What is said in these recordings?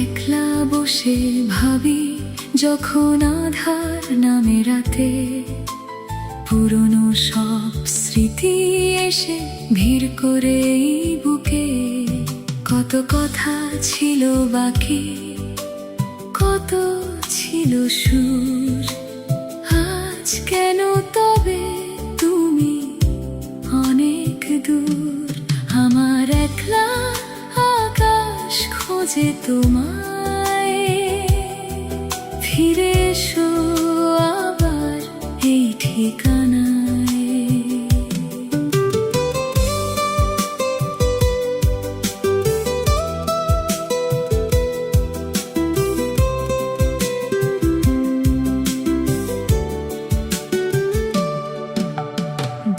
একলা বসে ভাবি যখন আধার নামে রাতে, পুরনো সব স্মৃতি এসে ভিড় করে এই বুকে। কত কথা ছিল বাকি, কত ছিল সুর, আজ কেন তবে তুমি অনেক দূর। আমার একলা আকাশ খোঁজে তোমায়, ফিরে এসো আবার এই ঠিকানায়।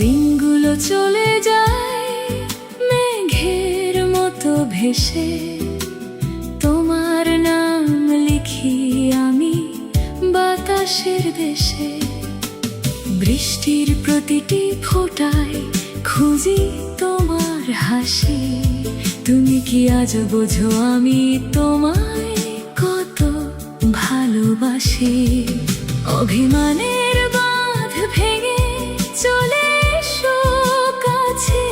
দিনগুলো চলে যায় মেঘের মতো ভেসে, তোমার নাম লিখি আমি বাতাসের দেশে। বৃষ্টির প্রতিটি ফোঁটায় খুঁজি তোমার হাসি, তুমি কি আজ বোঝো আমি তোমায় কত ভালোবাসি। অভিমানের বাঁধ ভেঙে চলে এসো কাছে,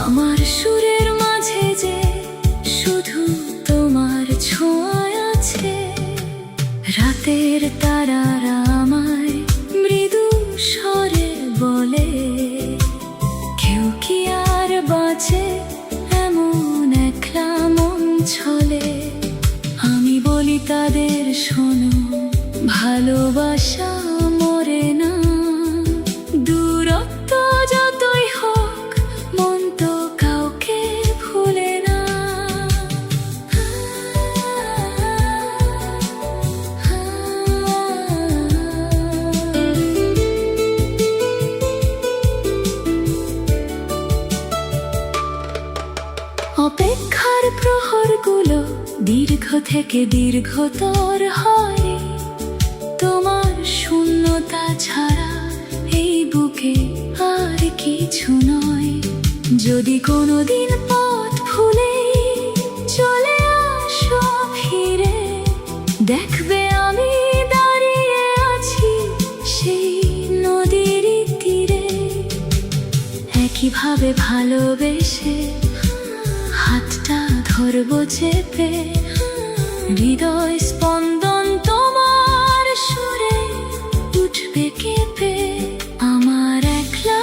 আমার সুরের মাঝে যে শুধু তোমার ছোঁয়া আছে। রাতের তারারা আমায় মৃদু স্বরে বলে, কেউ কি আর বাঁচে এমন একলা মন ছলে। আমি বলি তাদের শোনো, ভালোবাসা মরে না, দূরত্ব যতই হোক মন তো কাউকে ভুলে না। অপেক্ষার প্রহরগুলো দীর্ঘ থেকে দীর্ঘতর হয়, তোমার শূন্যতা ছাড়া এই বুকে আর কিছু নয়। যদি কোনোদিন পথ ভুলে চলে আসো ফিরে, দেখবে আমি দাঁড়িয়ে আছি সেই নদীর তীরে। একইভাবে ভালোবেসে হাতটা ধরবো চেপে, হৃদয় স্পন্দন তোমার সুরে উঠবে কেঁপে। আমার একলা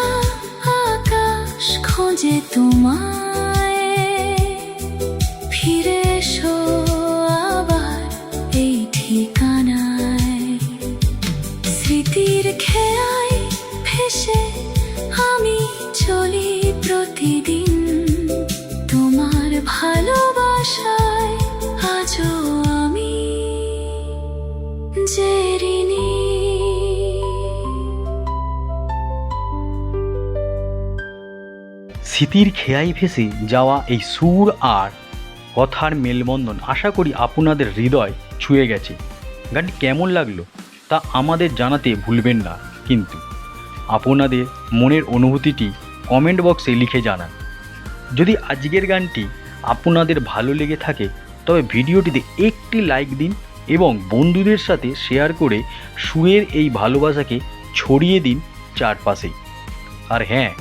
আকাশ খোঁজে তোমায়, ফিরে এসো আবার এই ঠিকানায়। স্মৃতির খেয়ায় ভেসে আমি চলি প্রতিদিন, তোমার ভালোবাসায় আজও আমি যে ঋণী। স্মৃতির খেয়াই ভেসে যাওয়া এই সুর আর কথার মেলবন্ধন আশা করি আপনাদের হৃদয় ছুঁয়ে গেছে। গানটি কেমন লাগলো তা আমাদের জানাতে ভুলবেন না, কিন্তু আপনাদের মনের অনুভূতিটি কমেন্ট বক্সে লিখে জানান। যদি আজকের গানটি আপনাদের ভালো লেগে থাকে তবে ভিডিওটিতে একটি লাইক দিন এবং বন্ধুদের সাথে শেয়ার করে সুরের এই ভালোবাসাকে ছড়িয়ে দিন চারপাশে। আর হ্যাঁ,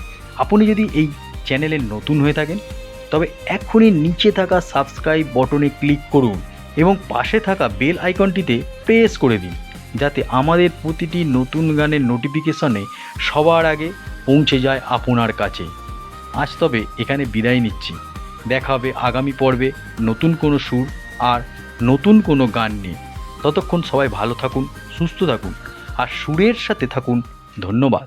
আপনি যদি এই চ্যানেলে নতুন হয়ে থাকেন তবে এখনই নিচে থাকা সাবস্ক্রাইব বটনে ক্লিক করুন এবং পাশে থাকা বেল আইকনটিতে প্রেস করে দিন, যাতে আমাদের প্রতিটি নতুন গানের নোটিফিকেশনে সবার আগে পৌঁছে যায় আপনার কাছে। আজ তবে এখানে বিদায় নিচ্ছি, দেখা হবে আগামী পর্বে নতুন কোনো সুর আর নতুন কোনো গান নিয়ে। ততক্ষণ সবাই ভালো থাকুন, সুস্থ থাকুন আর সুরের সাথে থাকুন। ধন্যবাদ।